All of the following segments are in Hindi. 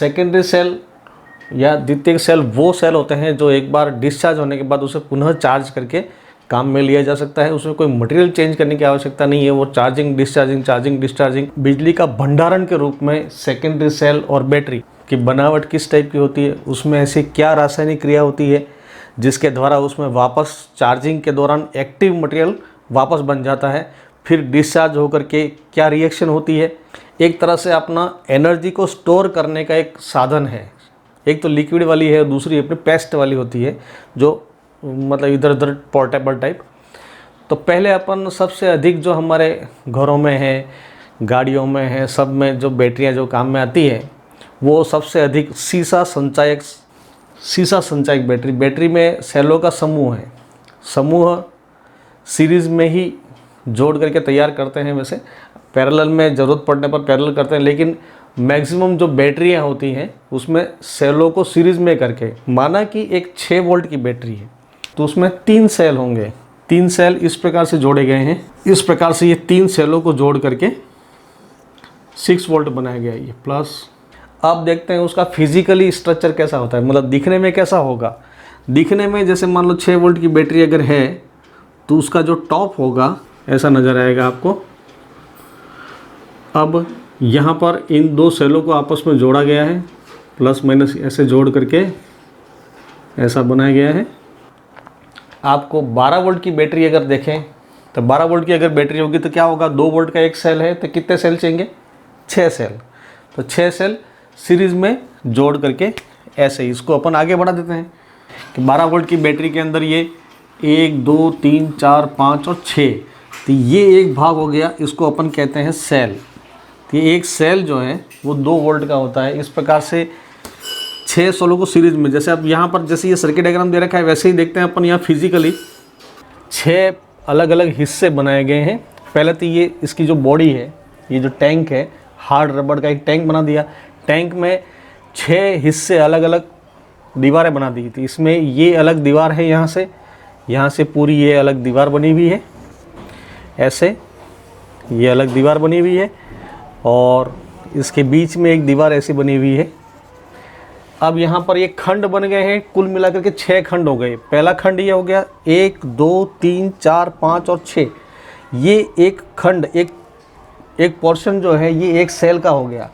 सेकेंडरी सेल या द्वितीयक सेल वो सेल होते हैं जो एक बार डिस्चार्ज होने के बाद उसे पुनः चार्ज करके काम में लिया जा सकता है। उसमें कोई मटेरियल चेंज करने की आवश्यकता नहीं है। वो चार्जिंग डिस्चार्जिंग बिजली का भंडारण के रूप में सेकेंडरी सेल और बैटरी की बनावट किस टाइप की होती है, उसमें ऐसी क्या रासायनिक क्रिया होती है जिसके द्वारा उसमें वापस चार्जिंग के दौरान एक्टिव मटेरियल वापस बन जाता है, फिर डिस्चार्ज होकर के क्या रिएक्शन होती है। एक तरह से अपना एनर्जी को स्टोर करने का एक साधन है। एक तो लिक्विड वाली है और दूसरी अपनी पेस्ट वाली होती है जो मतलब इधर उधर पोर्टेबल टाइप। तो पहले अपन सबसे अधिक जो हमारे घरों में है, गाड़ियों में है, सब में जो बैटरियां जो काम में आती है वो सबसे अधिक सीसा संचायक बैटरी में सेलों का समूह है। समूह सीरीज़ में ही जोड़ करके तैयार करते हैं। वैसे पैरेलल में ज़रूरत पड़ने पर पैरेलल करते हैं, लेकिन मैक्सिमम जो बैटरियां होती हैं उसमें सेलों को सीरीज़ में करके, माना कि एक 6 वोल्ट की बैटरी है तो उसमें 3 सेल होंगे। 3 सेल इस प्रकार से जोड़े गए हैं। इस प्रकार से ये 3 सेलों को जोड़ करके 6 वोल्ट बनाया गया है ये प्लस। अब देखते हैं उसका फिजिकली स्ट्रक्चर कैसा होता है, मतलब दिखने में कैसा होगा। दिखने में जैसे मान लो 6 वोल्ट की बैटरी अगर है तो उसका जो टॉप होगा ऐसा नज़र आएगा आपको। अब यहाँ पर इन 2 सेलों को आपस में जोड़ा गया है, प्लस माइनस ऐसे जोड़ करके ऐसा बनाया गया है। आपको 12 वोल्ट की बैटरी अगर देखें तो 12 वोल्ट की अगर बैटरी होगी तो क्या होगा, 2 वोल्ट का एक सेल है तो कितने सेल चाहिए, 6 सेल। तो 6 सेल सीरीज़ में जोड़ करके ऐसे ही इसको अपन आगे बढ़ा देते हैं कि 12 वोल्ट की बैटरी के अंदर ये 1 2 3 4 5 और 6, तो ये एक भाग हो गया, इसको अपन कहते हैं सेल। तो ये एक सेल जो है वो 2 वोल्ट का होता है। इस प्रकार से 6 सेलों को सीरीज में, जैसे अब यहाँ पर जैसे ये सर्किट डायग्राम दे रखा है वैसे ही देखते हैं अपन यहाँ फिजिकली 6 अलग अलग हिस्से बनाए गए हैं। पहले तो ये इसकी जो बॉडी है, ये जो टैंक है, हार्ड रबड़ का एक टैंक बना दिया। टैंक में 6 हिस्से अलग अलग दीवारें बना दी थी। इसमें ये अलग दीवार है, यहाँ से पूरी ये अलग दीवार बनी हुई है, ऐसे ये अलग दीवार बनी हुई है और इसके बीच में एक दीवार ऐसी बनी हुई है। अब यहाँ पर ये खंड बन गए हैं, कुल मिलाकर के 6 खंड हो गए। पहला खंड ये हो गया 1 2 3 4 5 और 6। ये एक खंड, एक पोर्शन जो है ये एक सेल का हो गया।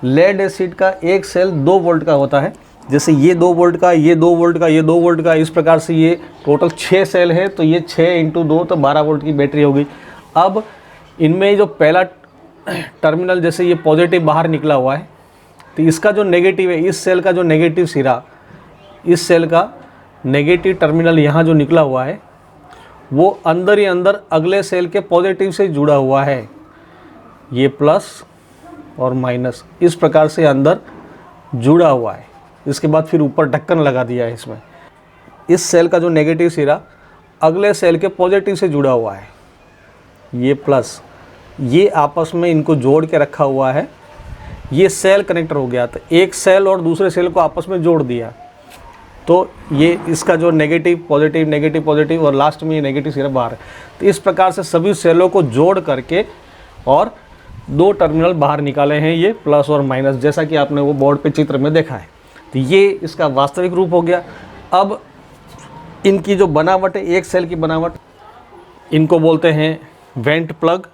लेड एसिड का एक सेल 2 वोल्ट का होता है। जैसे ये 2 वोल्ट का, ये 2 वोल्ट का, ये 2 वोल्ट का, इस प्रकार से ये टोटल 6 सेल है। तो ये 6 × 2 तो 12 वोल्ट की बैटरी हो गई। अब इनमें जो पहला टर्मिनल, जैसे ये पॉजिटिव बाहर निकला हुआ है, तो इसका जो नेगेटिव है, इस सेल का जो नेगेटिव सिरा, इस सेल का नेगेटिव टर्मिनल यहाँ जो निकला हुआ है वो अंदर ही अंदर अगले सेल के पॉजिटिव से जुड़ा हुआ है। ये प्लस और माइनस इस प्रकार से अंदर जुड़ा हुआ है। इसके बाद फिर ऊपर ढक्कन लगा दिया है इसमें। इस सेल का जो नेगेटिव सिरा अगले सेल के पॉजिटिव से जुड़ा हुआ है, ये प्लस, ये आपस में इनको जोड़ के रखा हुआ है। ये सेल कनेक्टर हो गया। तो एक सेल और दूसरे सेल को आपस में जोड़ दिया तो ये इसका जो नेगेटिव पॉजिटिव और लास्ट में ये नेगेटिव सिरा बाहर है। तो इस प्रकार से सभी सेलों को जोड़ करके और 2 टर्मिनल बाहर निकाले हैं, ये प्लस और माइनस, जैसा कि आपने वो बोर्ड पे चित्र में देखा है। तो ये इसका वास्तविक रूप हो गया। अब इनकी जो बनावट है, एक सेल की बनावट, इनको बोलते हैं वेंट प्लग।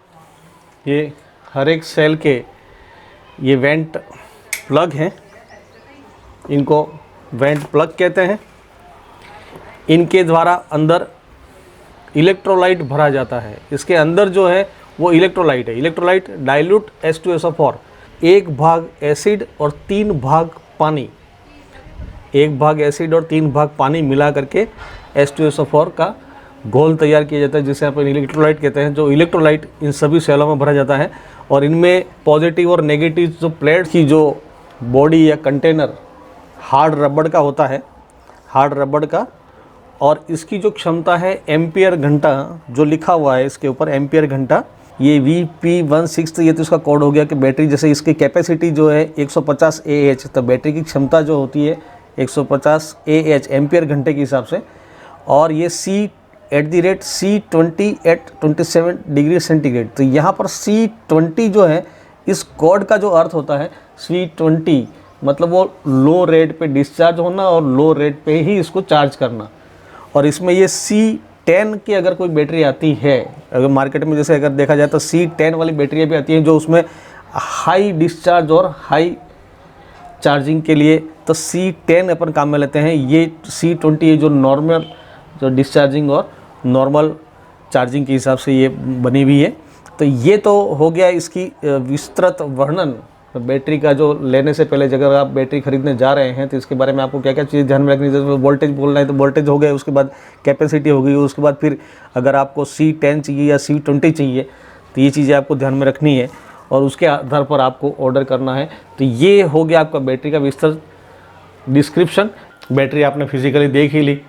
ये हर एक सेल के ये वेंट प्लग हैं, इनको वेंट प्लग कहते हैं। इनके द्वारा अंदर इलेक्ट्रोलाइट भरा जाता है। इसके अंदर जो है वो इलेक्ट्रोलाइट है। इलेक्ट्रोलाइट डाइल्यूट H2SO4, 1 भाग एसिड और 3 भाग पानी, 1 भाग एसिड और 3 भाग पानी मिला करके H2SO4 का घोल तैयार किया जाता है, जिसे अपन इलेक्ट्रोलाइट कहते हैं। जो इलेक्ट्रोलाइट इन सभी सेलों में भरा जाता है और इनमें पॉजिटिव और नेगेटिव जो प्लेट की जो बॉडी या कंटेनर हार्ड रबड़ का होता है, हार्ड रबड़ का, और इसकी जो क्षमता है एम्पियर घंटा, जो लिखा हुआ है इसके ऊपर एम्पियर घंटा, ये VP16, ये तो इसका कोड हो गया कि बैटरी, जैसे इसकी कैपेसिटी जो है 150 AH, तो बैटरी की क्षमता जो होती है 150 AH एम्पियर घंटे के हिसाब से। और ये C@C20 डिग्री सेंटीग्रेड। तो यहाँ पर C20 जो है, इस कोड का जो अर्थ होता है C20 मतलब वो लो रेट पे डिस्चार्ज होना और लो रेट पे ही इसको चार्ज करना। और इसमें ये C10 की अगर कोई बैटरी आती है, अगर मार्केट में जैसे अगर देखा जाए तो C10 वाली बैटरियाँ भी आती हैं जो उसमें हाई डिस्चार्ज और हाई चार्जिंग के लिए, तो C10 अपन काम में लेते हैं। ये C20 ये जो नॉर्मल जो डिस्चार्जिंग और नॉर्मल चार्जिंग के हिसाब से ये बनी हुई है। तो ये तो हो गया इसकी विस्तृत वर्णन बैटरी का। जो लेने से पहले अगर आप बैटरी खरीदने जा रहे हैं तो इसके बारे में आपको क्या क्या चीज़ ध्यान में रखनी चाहिए। वोल्टेज बोलना है तो वोल्टेज हो गया, उसके बाद कैपेसिटी हो गई, उसके बाद फिर अगर आपको C10 चाहिए या C20 चाहिए तो ये चीज़ें आपको ध्यान में रखनी है और उसके आधार पर आपको ऑर्डर करना है। तो ये हो गया आपका बैटरी का विस्तृत डिस्क्रिप्शन। बैटरी आपने फिजिकली देख ही ली।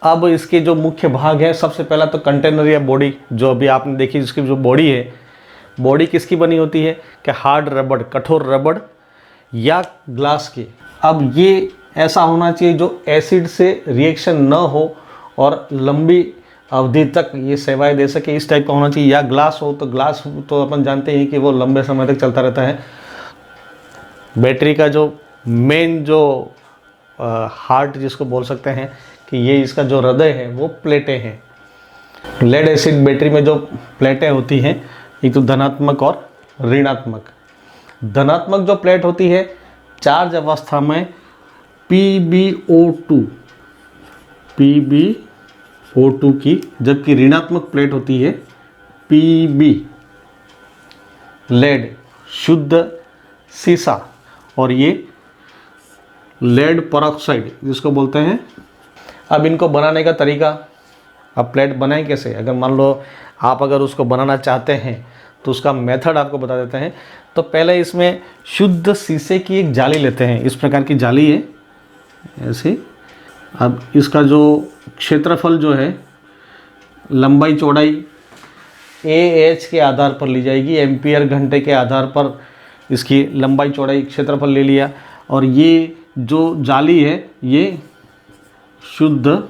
अब इसके जो मुख्य भाग है, सबसे पहला तो कंटेनर या बॉडी जो अभी आपने देखी, इसकी जो बॉडी है, बॉडी किसकी बनी होती है कि हार्ड रबड़, कठोर रबड़ या ग्लास की। अब ये ऐसा होना चाहिए जो एसिड से रिएक्शन न हो और लंबी अवधि तक ये सेवाएं दे सके, इस टाइप का होना चाहिए। या ग्लास हो तो ग्लास तो अपन जानते हैं कि वो लंबे समय तक चलता रहता है। बैटरी का जो मेन जो हार्ट जिसको बोल सकते हैं कि ये इसका जो हृदय है वो प्लेटें हैं। लेड एसिड बैटरी में जो प्लेटें होती हैं, एक तो धनात्मक और ऋणात्मक। धनात्मक जो प्लेट होती है चार्ज अवस्था में PbO2 की, जबकि ऋणात्मक प्लेट होती है Pb लेड, शुद्ध सीसा, और ये लेड परऑक्साइड जिसको बोलते हैं। अब इनको बनाने का तरीका, अब प्लेट बनाएं कैसे, अगर मान लो आप अगर उसको बनाना चाहते हैं तो उसका मेथड आपको बता देते हैं। तो पहले इसमें शुद्ध शीशे की एक जाली लेते हैं, इस प्रकार की जाली है ऐसे। अब इसका जो क्षेत्रफल जो है, लंबाई चौड़ाई AH के आधार पर ली जाएगी, एम्पियर घंटे के आधार पर इसकी लंबाई चौड़ाई क्षेत्रफल ले लिया। और ये जो जाली है ये शुद्ध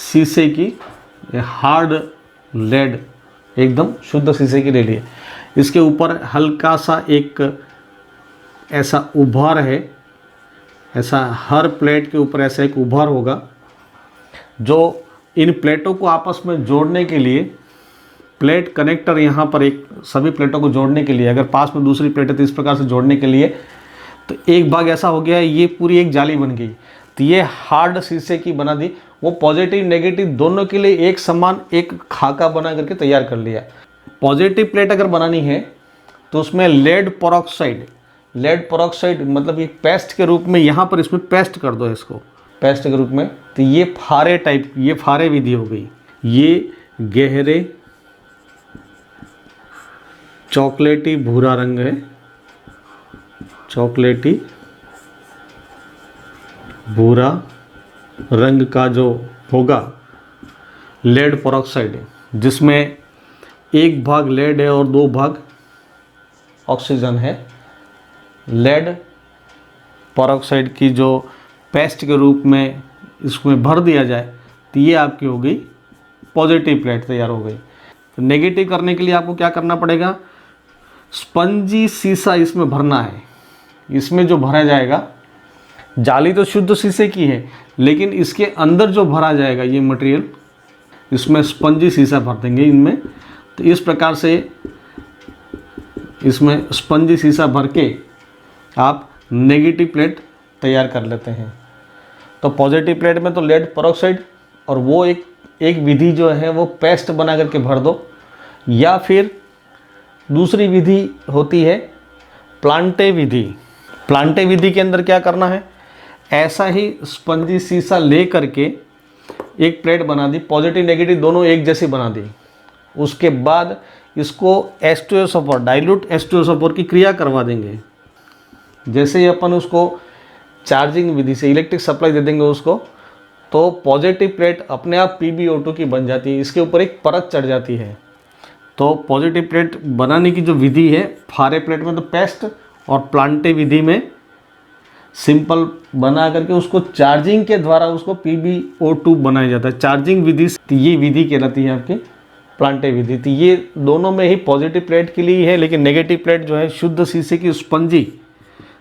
शीशे की, हार्ड लेड, एकदम शुद्ध शीशे की ले लिए। इसके ऊपर हल्का सा एक ऐसा उभार है, ऐसा हर प्लेट के ऊपर ऐसा एक उभार होगा जो इन प्लेटों को आपस में जोड़ने के लिए, प्लेट कनेक्टर यहाँ पर एक सभी प्लेटों को जोड़ने के लिए, अगर पास में दूसरी प्लेट है तो इस प्रकार से जोड़ने के लिए, तो एक भाग ऐसा हो गया है, ये पूरी एक जाली बन गई। तो ये हार्ड शीशे की बना दी। वो पॉजिटिव नेगेटिव दोनों के लिए एक समान एक खाका बना करके तैयार कर लिया। पॉजिटिव प्लेट अगर बनानी है तो उसमें लेड परऑक्साइड मतलब ये पेस्ट के रूप में, यहाँ पर इसमें पेस्ट कर दो इसको, पेस्ट के रूप में। तो ये फारे टाइप, ये फारे विधि हो गई। ये गहरे चॉकलेटी भूरा रंग है, चॉकलेटी भूरा रंग का जो होगा लेड परऑक्साइड, जिसमें एक भाग लेड है और दो भाग ऑक्सीजन है। लेड परऑक्साइड की जो पेस्ट के रूप में इसमें भर दिया जाए तो ये आपकी हो गई पॉजिटिव प्लेट, तैयार हो गई। तो नेगेटिव करने के लिए आपको क्या करना पड़ेगा, स्पंजी शीशा इसमें भरना है। इसमें जो भरा जाएगा, जाली तो शुद्ध शीशे की है लेकिन इसके अंदर जो भरा जाएगा ये मटेरियल, इसमें स्पंजी शीशा भर देंगे इनमें। तो इस प्रकार से इसमें स्पंजी शीशा भर के आप नेगेटिव प्लेट तैयार कर लेते हैं। तो पॉजिटिव प्लेट में तो लेड परऑक्साइड, और वो एक विधि जो है वो पेस्ट बना करके भर दो, या फिर दूसरी विधि होती है प्लांटे विधि। प्लांटे विधि के अंदर क्या करना है, ऐसा ही स्पंजी शीशा ले करके एक प्लेट बना दी, पॉजिटिव नेगेटिव दोनों एक जैसी बना दी। उसके बाद इसको H2SO4, डाइल्यूट H2SO4 की क्रिया करवा देंगे। जैसे ही अपन उसको चार्जिंग विधि से इलेक्ट्रिक सप्लाई दे देंगे उसको, तो पॉजिटिव प्लेट अपने आप PbO2 की बन जाती है, इसके ऊपर एक परत चढ़ जाती है। तो पॉजिटिव प्लेट बनाने की जो विधि है, फारे प्लेट में तो पेस्ट, और प्लांटे विधि में सिंपल बना करके उसको चार्जिंग के द्वारा उसको PbO2 बनाया जाता है। चार्जिंग विधि, ये विधि कहलाती है आपकी प्लांटे विधि। तो ये दोनों में ही पॉजिटिव प्लेट के लिए है, लेकिन नेगेटिव प्लेट जो है शुद्ध शीशे की स्पंजी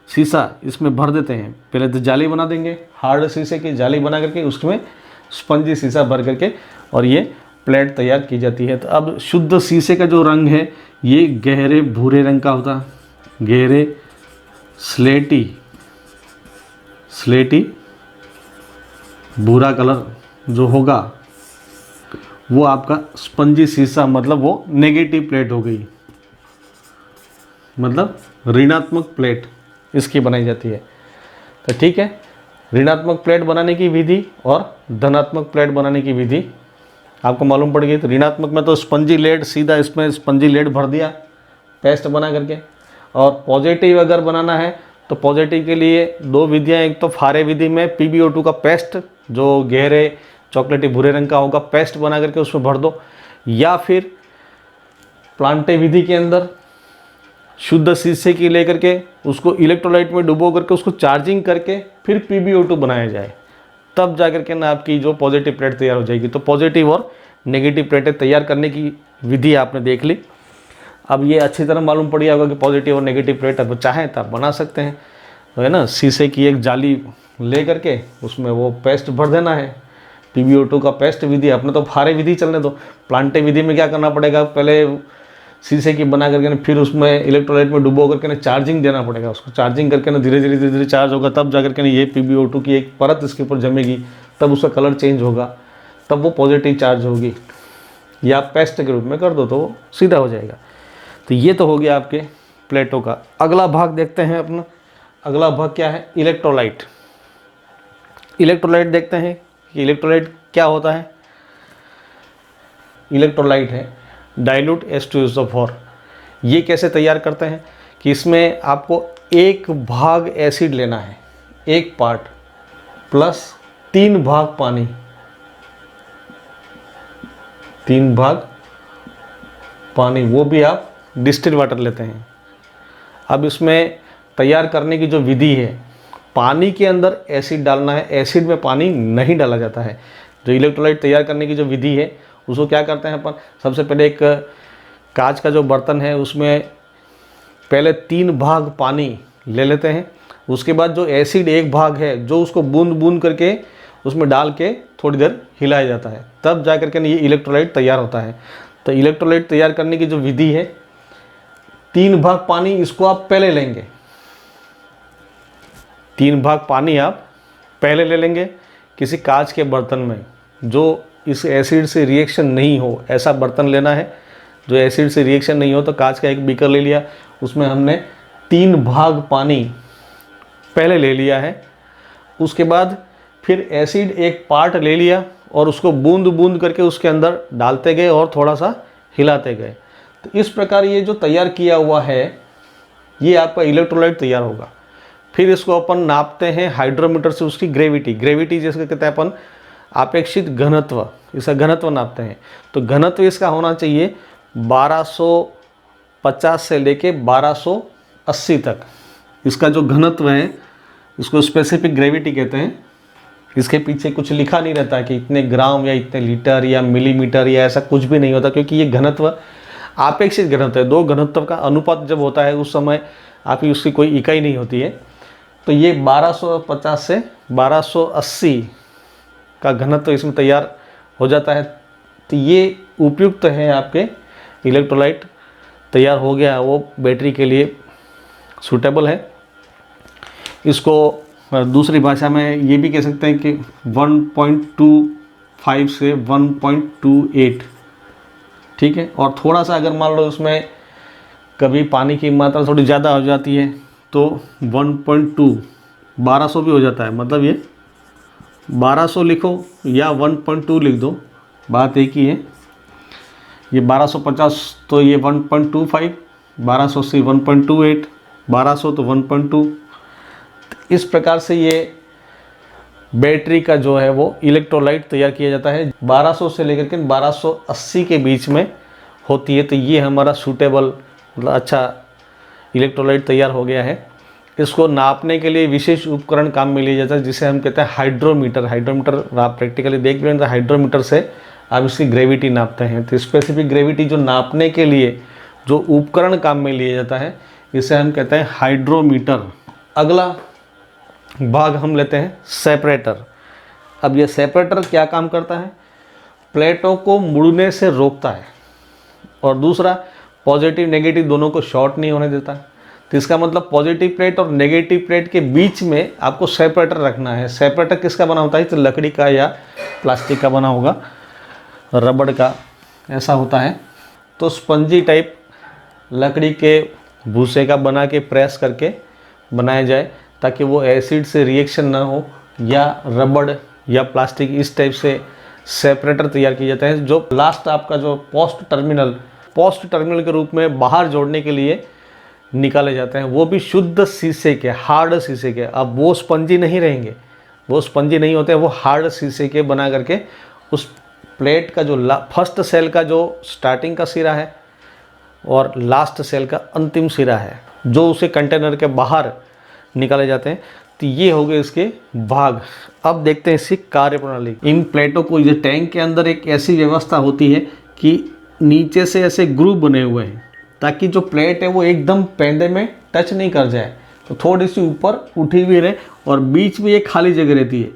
शीशा इसमें भर देते हैं। पहले तो जाली बना देंगे, हार्ड शीशे की जाली बना करके उसमें स्पंजी शीशा भर करके और ये प्लेट तैयार की जाती है। तो अब शुद्ध शीशे का जो रंग है ये गहरे भूरे रंग का होता है, गहरे स्लेटी भूरा कलर जो होगा वो आपका स्पंजी शीशा, मतलब वो नेगेटिव प्लेट हो गई, मतलब ऋणात्मक प्लेट इसकी बनाई जाती है। तो ठीक है, ऋणात्मक प्लेट बनाने की विधि और धनात्मक प्लेट बनाने की विधि आपको मालूम पड़ गई। तो ऋणात्मक में तो स्पंजी लेड, सीधा इसमें स्पंजी लेड भर दिया पेस्ट बना करके। और पॉजिटिव अगर बनाना है तो पॉजिटिव के लिए दो विधियां, एक तो फारे विधि में PbO2 का पेस्ट जो गहरे चॉकलेटी भूरे रंग का होगा पेस्ट बना करके उसमें भर दो, या फिर प्लांटे विधि के अंदर शुद्ध शीशे की लेकर के उसको इलेक्ट्रोलाइट में डुबो करके उसको चार्जिंग करके फिर PbO2 बनाया जाए, तब जा करके ना आपकी जो पॉजिटिव प्लेट तैयार हो जाएगी। तो पॉजिटिव और नेगेटिव प्लेटें तैयार करने की विधि आपने देख ली। अब ये अच्छी तरह मालूम पड़ गया होगा कि पॉजिटिव और नेगेटिव प्लेट अब चाहें तो आप बना सकते हैं, तो है ना। शीशे की एक जाली ले करके उसमें वो पेस्ट भर देना है, PbO2 का पेस्ट विधि। अपने तो फारे विधि चलने दो, प्लांटे विधि में क्या करना पड़ेगा, पहले शीशे की बना करके ना फिर उसमें इलेक्ट्रोलाइट में डुबो करके ना चार्जिंग देना पड़ेगा, उसको चार्जिंग करके ना धीरे धीरे चार्ज होगा, तब जा करके ना ये PbO2 की एक परत इसके ऊपर जमेगी, तब उसका कलर चेंज होगा, तब वो पॉजिटिव चार्ज होगी। या आप पेस्ट के रूप में कर दो तो वो सीधा हो जाएगा। तो ये तो हो गया आपके प्लेटों का। अगला भाग देखते हैं अपना। अगला भाग क्या है, इलेक्ट्रोलाइट। इलेक्ट्रोलाइट देखते हैं कि इलेक्ट्रोलाइट क्या होता है। इलेक्ट्रोलाइट है डाइल्यूट H2SO4। ये कैसे तैयार करते हैं कि इसमें आपको एक भाग एसिड लेना है, एक पार्ट, प्लस 3 भाग पानी, 3 भाग पानी, वो भी आप डिस्टिल वाटर लेते हैं। अब इसमें तैयार करने की जो विधि है, पानी के अंदर एसिड डालना है, एसिड में पानी नहीं डाला जाता है। जो इलेक्ट्रोलाइट तैयार करने की जो विधि है उसको क्या करते हैं अपन, सबसे पहले एक कांच का जो बर्तन है उसमें पहले 3 भाग पानी ले लेते हैं। उसके बाद जो एसिड एक भाग है जो उसको बूंद बूंद करके उसमें डाल के थोड़ी देर हिलाया जाता है, तब जा करके ये इलेक्ट्रोलाइट तैयार होता है। तो इलेक्ट्रोलाइट तैयार करने की जो विधि है, 3 भाग पानी इसको आप पहले लेंगे, 3 भाग पानी आप पहले ले लेंगे किसी कांच के बर्तन में, जो इस एसिड से रिएक्शन नहीं हो ऐसा बर्तन लेना है। जो एसिड से रिएक्शन नहीं हो तो कांच का एक बीकर ले लिया, उसमें हमने 3 भाग पानी पहले ले लिया है। उसके बाद फिर एसिड एक पार्ट ले लिया और उसको बूंद बूंद करके उसके अंदर डालते गए और थोड़ा सा हिलाते गए। तो इस प्रकार ये जो तैयार किया हुआ है ये आपका इलेक्ट्रोलाइट तैयार होगा। फिर इसको अपन नापते हैं हाइड्रोमीटर से, उसकी ग्रेविटी जैसे कहते हैं अपन आपेक्षित घनत्व, इसका घनत्व नापते हैं। तो घनत्व इसका होना चाहिए 1250 से लेके 1280 तक। इसका जो घनत्व है इसको स्पेसिफिक ग्रेविटी कहते हैं। इसके पीछे कुछ लिखा नहीं रहता कि इतने ग्राम या इतने लीटर या मिलीमीटर या ऐसा कुछ भी नहीं होता, क्योंकि ये घनत्व आपेक्षिक घनत्व है। 2 घनत्व का अनुपात जब होता है उस समय आपकी उसकी कोई इकाई नहीं होती है। तो ये 1250 से 1280 का घनत्व इसमें तैयार हो जाता है। तो ये उपयुक्त है, आपके इलेक्ट्रोलाइट तैयार हो गया, वो बैटरी के लिए सूटेबल है। इसको दूसरी भाषा में ये भी कह सकते हैं कि 1.25 से 1.28, ठीक है। और थोड़ा सा अगर मान लो उसमें कभी पानी की मात्रा थोड़ी ज़्यादा हो जाती है तो 1.2 1200 भी हो जाता है। मतलब ये 1200 लिखो या 1.2 लिख दो, बात एक ही है। ये 1250 तो ये 1.25, 1280 1.28, 1200 तो 1.2। इस प्रकार से ये बैटरी का जो है वो इलेक्ट्रोलाइट तैयार किया जाता है। 1200 से लेकर के 1280 के बीच में होती है। तो ये हमारा सूटेबल, मतलब अच्छा इलेक्ट्रोलाइट तैयार हो गया है। इसको नापने के लिए विशेष उपकरण काम में लिया जाता है जिसे हम कहते हैं हाइड्रोमीटर। हाइड्रोमीटर आप प्रैक्टिकली देख भी तो हाइड्रोमीटर से आप इसकी ग्रेविटी नापते हैं। तो स्पेसिफिक ग्रेविटी जो नापने के लिए जो उपकरण काम में लिया जाता है इसे हम कहते हैं हाइड्रोमीटर। अगला भाग हम लेते हैं सेपरेटर। अब ये सेपरेटर क्या काम करता है? प्लेटों को मुड़ने से रोकता है और दूसरा पॉजिटिव नेगेटिव दोनों को शॉर्ट नहीं होने देता। तो इसका मतलब पॉजिटिव प्लेट और नेगेटिव प्लेट के बीच में आपको सेपरेटर रखना है। सेपरेटर किसका बना होता है? तो लकड़ी का या प्लास्टिक का बना होगा, रबड़ का ऐसा होता है। तो स्पंजी टाइप लकड़ी के भूसे का बना के प्रेस करके बनाया जाए ताकि वो एसिड से रिएक्शन ना हो, या रबड़ या प्लास्टिक इस टाइप से सेपरेटर तैयार किए जाते हैं जो लास्ट आपका जो पोस्ट टर्मिनल के रूप में बाहर जोड़ने के लिए निकाले जाते हैं। वो भी शुद्ध शीशे के, हार्ड शीशे के। अब वो स्पंजी नहीं रहेंगे, वो स्पंजी नहीं होते, वो हार्ड शीशे के बना करके उस प्लेट का जो फर्स्ट सेल का जो स्टार्टिंग का सिरा है और लास्ट सेल का अंतिम सिरा है जो उसे कंटेनर के बाहर निकाले जाते हैं। तो ये हो गए इसके भाग। अब देखते हैं इसकी कार्यप्रणाली। इन प्लेटों को, ये टैंक के अंदर एक ऐसी व्यवस्था होती है कि नीचे से ऐसे ग्रूव बने हुए हैं ताकि जो प्लेट है वो एकदम पेंदे में टच नहीं कर जाए, तो थोड़ी सी ऊपर उठी हुई रहे और बीच में एक खाली जगह रहती है।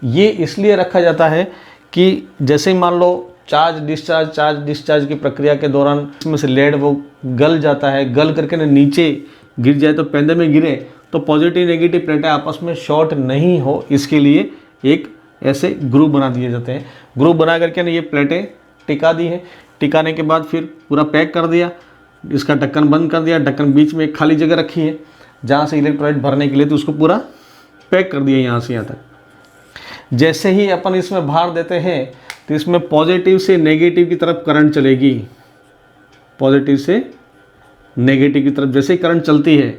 ये इसलिए रखा जाता है कि जैसे ही मान लो चार्ज डिस्चार्ज की प्रक्रिया के दौरान इसमें से लेड वो गल जाता है, गल करके ना नीचे गिर जाए, तो पेंदे में गिरे तो पॉजिटिव नेगेटिव प्लेटें आपस में शॉर्ट नहीं हो, इसके लिए एक ऐसे ग्रुप बना दिए जाते हैं। ग्रुप बना करके ना ये प्लेटें टिका दी है। टिकाने के बाद फिर पूरा पैक कर दिया, इसका ढक्कन बंद कर दिया। ढक्कन बीच में एक खाली जगह रखी है जहाँ से इलेक्ट्रोलाइट भरने के लिए, तो उसको पूरा पैक कर दिया यहाँ से यहाँ तक। जैसे ही अपन इसमें भार देते हैं तो इसमें पॉजिटिव से नेगेटिव की तरफ करंट चलेगी। पॉजिटिव से नेगेटिव की तरफ जैसे ही करंट चलती है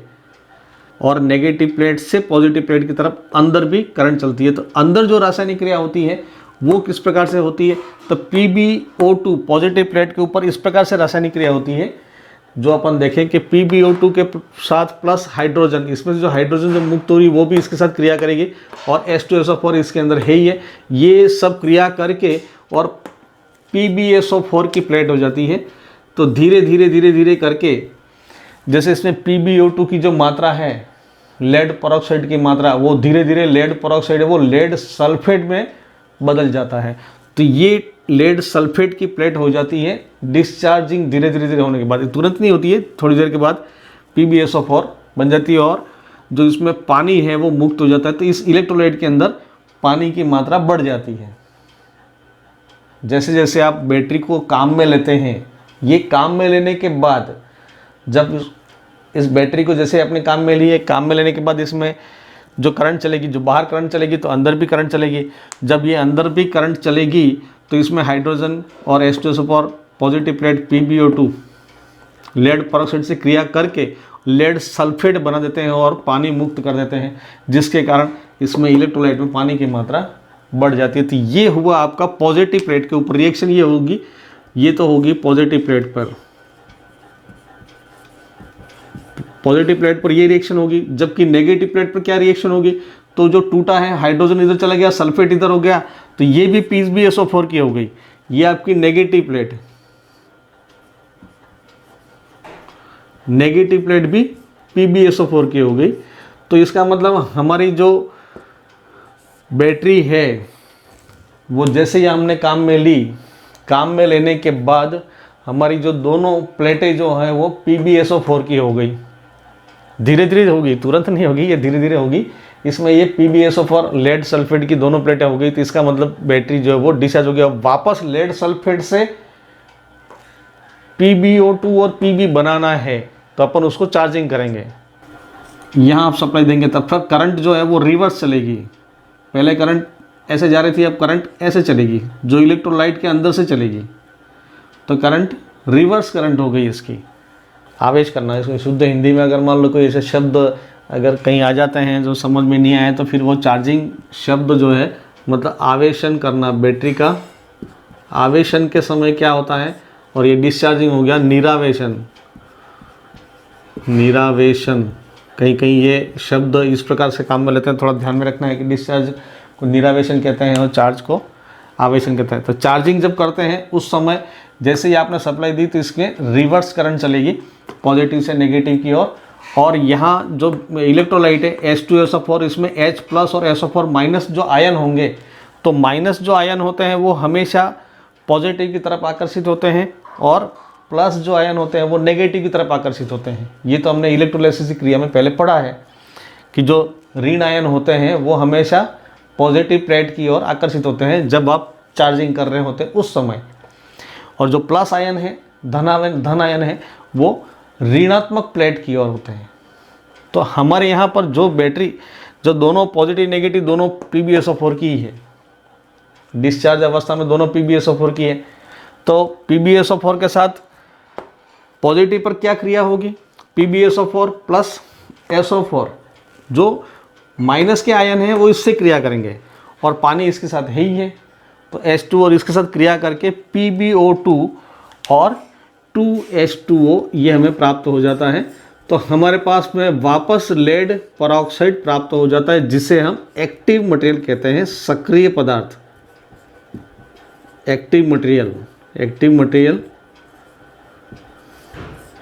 और नेगेटिव प्लेट से पॉजिटिव प्लेट की तरफ अंदर भी करंट चलती है। तो अंदर जो रासायनिक क्रिया होती है वो किस प्रकार से होती है? तो PbO2 पॉजिटिव प्लेट के ऊपर इस प्रकार से रासायनिक क्रिया होती है जो अपन देखें कि PbO2 के साथ प्लस हाइड्रोजन, इसमें से जो हाइड्रोजन जो मुक्त हो रही है वो भी इसके साथ क्रिया करेगी और H2SO4 इसके अंदर है ही है। ये सब क्रिया करके और PbSO4 की प्लेट हो जाती है। तो धीरे धीरे करके जैसे इसमें PbO2 की जो मात्रा है, लेड परऑक्साइड की मात्रा, वो धीरे धीरे लेड परऑक्साइड है वो लेड सल्फेट में बदल जाता है। तो ये लेड सल्फेट की प्लेट हो जाती है डिस्चार्जिंग धीरे धीरे होने के बाद। तुरंत नहीं होती है, थोड़ी देर के बाद PbSO4 बन जाती है और जो इसमें पानी है वो मुक्त हो जाता है। तो इस इलेक्ट्रोलाइट के अंदर पानी की मात्रा बढ़ जाती है। जैसे जैसे आप बैटरी को काम में लेते हैं, ये काम में लेने के बाद जब इस बैटरी को जैसे अपने काम में लिए, काम में लेने के बाद इसमें जो करंट चलेगी, जो बाहर करंट चलेगी तो अंदर भी करंट चलेगी। जब ये अंदर भी करंट चलेगी तो इसमें हाइड्रोजन और H2SO4 positive plate PbO2 lead peroxide से क्रिया करके लेड सल्फेट बना देते हैं और पानी मुक्त कर देते हैं, जिसके कारण इसमें इलेक्ट्रोलाइट में पानी की मात्रा बढ़ जाती है। तो ये हुआ आपका पॉजिटिव प्लेट के ऊपर रिएक्शन। ये होगी, ये तो होगी पॉजिटिव प्लेट पर, पॉजिटिव प्लेट पर ये रिएक्शन होगी। जबकि नेगेटिव प्लेट पर क्या रिएक्शन होगी? तो जो टूटा है हाइड्रोजन इधर चला गया, सल्फेट इधर हो गया, तो ये भी PbSO4 की हो गई। ये आपकी नेगेटिव प्लेट, नेगेटिव प्लेट भी PbSO4 की हो गई। तो इसका मतलब हमारी जो बैटरी है वो जैसे ही हमने काम में ली, काम में लेने के बाद हमारी जो दोनों प्लेटें जो हैं वो PbSO4 की हो गई। धीरे धीरे होगी, तुरंत नहीं होगी, ये धीरे धीरे होगी। इसमें ये PbSO4 लेड सल्फेट की दोनों प्लेटें हो गई। तो इसका मतलब बैटरी जो है वो डिस्चार्ज हो गया। वापस लेड सल्फेट से PbO2 और Pb बनाना है तो अपन उसको चार्जिंग करेंगे। यहाँ आप सप्लाई देंगे तब फिर करंट जो है वो रिवर्स चलेगी। पहले करंट ऐसे जा रही थी, अब करंट ऐसे चलेगी, जो इलेक्ट्रोलाइट के अंदर से चलेगी। तो करंट रिवर्स करंट हो गई इसकी। आवेश करना है इसको शुद्ध हिंदी में। अगर मान लो कोई ऐसे शब्द अगर कहीं आ जाते हैं जो समझ में नहीं आए तो फिर वो चार्जिंग शब्द जो है मतलब आवेशन करना, बैटरी का आवेशन के समय क्या होता है। और ये डिस्चार्जिंग हो गया निरावेशन। निरावेशन कहीं कहीं ये शब्द इस प्रकार से काम में लेते हैं, थोड़ा ध्यान में रखना है कि डिस्चार्ज को निरावेशन कहते हैं और चार्ज को आवेशन कहते हैं। तो चार्जिंग जब करते हैं उस समय जैसे ही आपने सप्लाई दी तो इसके रिवर्स करंट चलेगी पॉजिटिव से नेगेटिव की ओर और यहाँ जो इलेक्ट्रोलाइट है H2SO4, इसमें H प्लस और SO4 माइनस जो आयन होंगे, तो माइनस जो आयन होते हैं वो हमेशा पॉजिटिव की तरफ आकर्षित होते हैं और प्लस जो आयन होते हैं वो नेगेटिव की तरफ आकर्षित होते हैं। ये तो हमने इलेक्ट्रोलाइसिस की क्रिया में पहले पढ़ा है कि जो ऋण आयन होते हैं वो हमेशा पॉजिटिव प्लेट की ओर आकर्षित होते हैं जब आप चार्जिंग कर रहे होते हैं उस समय, और जो प्लस आयन है, धन आयन है, वो ऋणात्मक प्लेट की ओर होते हैं। तो हमारे यहाँ पर जो बैटरी, जो दोनों पॉजिटिव नेगेटिव दोनों PbSO4 की ही है, डिस्चार्ज अवस्था में दोनों PbSO4 की है। तो PbSO4 के साथ पॉजिटिव पर क्या क्रिया होगी, PbSO4 प्लस SO4, जो माइनस के आयन है वो इससे क्रिया करेंगे और पानी इसके साथ है ही है, तो H2 और इसके साथ क्रिया करके PbO2 और 2H2O ये हमें प्राप्त हो जाता है। तो हमारे पास में वापस लेड परऑक्साइड प्राप्त हो जाता है, जिसे हम एक्टिव मटेरियल कहते हैं, सक्रिय पदार्थ, एक्टिव मटेरियल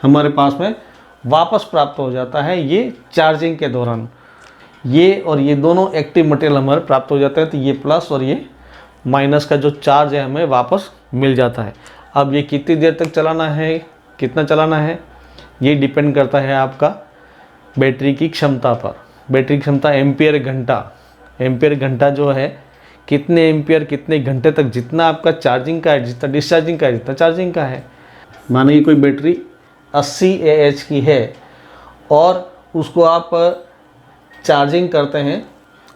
हमारे पास में वापस प्राप्त हो जाता है। ये चार्जिंग के दौरान ये और ये दोनों एक्टिव मटेरियल हमारे प्राप्त हो जाते हैं। तो ये प्लस और ये माइनस का जो चार्ज है हमें वापस मिल जाता है। अब ये कितनी देर तक चलाना है, कितना चलाना है, ये डिपेंड करता है आपका बैटरी की क्षमता पर। बैटरी की क्षमता एम्पियर घंटा जो है, कितने एम्पियर कितने घंटे तक, जितना आपका चार्जिंग का है, जितना डिस्चार्जिंग का है, जितना चार्जिंग का है। मानिए कोई बैटरी 80 AH की है और उसको आप चार्जिंग करते हैं,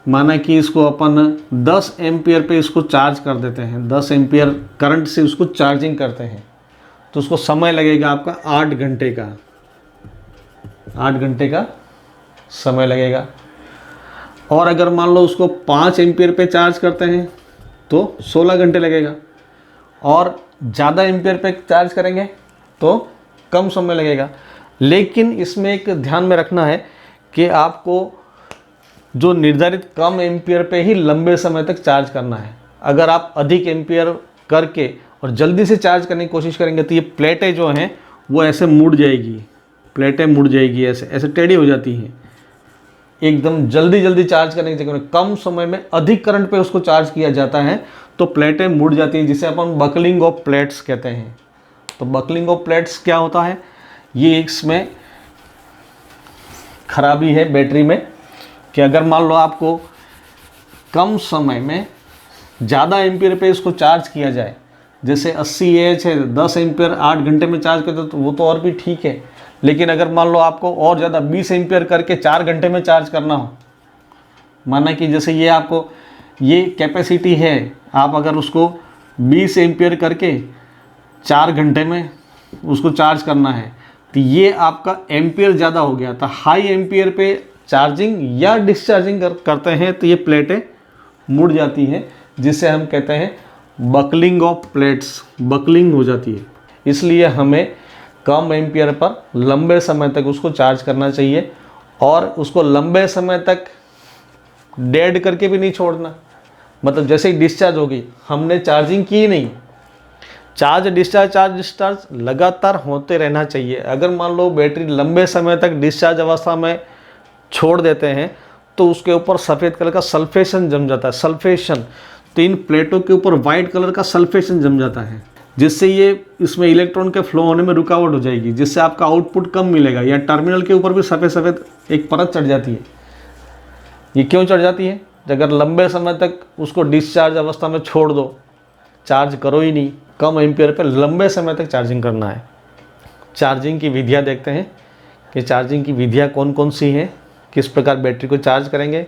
माना कि इसको अपन 10 एम्पियर पे इसको चार्ज कर देते हैं, 10 एम्पियर करंट से उसको चार्जिंग करते हैं, तो उसको समय लगेगा आपका 8 घंटे का, 8 घंटे का समय लगेगा। और अगर मान लो उसको 5 एम्पियर पे चार्ज करते हैं तो 16 घंटे लगेगा, और ज़्यादा एम्पियर पे चार्ज करेंगे तो कम समय लगेगा। लेकिन इसमें एक ध्यान में रखना है कि आपको जो निर्धारित कम एम्पियर पे ही लंबे समय तक चार्ज करना है। अगर आप अधिक एम्पियर करके और जल्दी से चार्ज करने की कोशिश करेंगे तो ये प्लेटें जो हैं वो ऐसे मुड़ जाएगी, ऐसे टेढ़ी हो जाती हैं। एकदम जल्दी चार्ज करने की जगह में कम समय में अधिक करंट पे उसको चार्ज किया जाता है तो प्लेटें मुड़ जाती हैं, जिसे अपन बकलिंग ऑफ प्लेट्स कहते हैं। तो बकलिंग ऑफ प्लेट्स क्या होता है, ये इसमें खराबी है बैटरी में कि अगर मान लो आपको कम समय में ज़्यादा एम्पियर पे इसको चार्ज किया जाए, जैसे 80 AH है, 10 एम्पियर 8 घंटे में चार्ज करते तो वो तो और भी ठीक है। लेकिन अगर मान लो आपको और ज़्यादा 20 एम्पियर करके 4 घंटे में चार्ज करना हो, माना कि जैसे ये आपको ये कैपेसिटी है, आप अगर उसको 20 एम्पियर करके 4 घंटे में उसको चार्ज करना है तो ये आपका एम्पियर ज़्यादा हो गया। तो हाई एम्पियर पे चार्जिंग या डिस्चार्जिंग करते हैं तो ये प्लेटें मुड़ जाती हैं, जिसे हम कहते हैं बकलिंग ऑफ प्लेट्स, बकलिंग हो जाती है। इसलिए हमें कम एम्पियर पर लंबे समय तक उसको चार्ज करना चाहिए और उसको लंबे समय तक डेड करके भी नहीं छोड़ना। मतलब जैसे ही डिस्चार्ज होगी, हमने चार्जिंग की नहीं, चार्ज डिस्चार्ज लगातार होते रहना चाहिए। अगर मान लो बैटरी लंबे समय तक डिस्चार्ज अवस्था में छोड़ देते हैं तो उसके ऊपर सफ़ेद कलर का सल्फेशन जम जाता है, सल्फेशन। तो इन प्लेटों के ऊपर वाइट कलर का सल्फेशन जम जाता है, जिससे ये इसमें इलेक्ट्रॉन के फ्लो होने में रुकावट हो जाएगी, जिससे आपका आउटपुट कम मिलेगा। या टर्मिनल के ऊपर भी सफ़ेद एक परत चढ़ जाती है। ये क्यों चढ़ जाती है? अगर लंबे समय तक उसको डिस्चार्ज अवस्था में छोड़ दो, चार्ज करो ही नहीं, कम एम्पियर पर लंबे समय तक चार्जिंग करना है। चार्जिंग की विधियाँ देखते हैं कि चार्जिंग की विधियाँ कौन कौन सी हैं, किस प्रकार बैटरी को चार्ज करेंगे।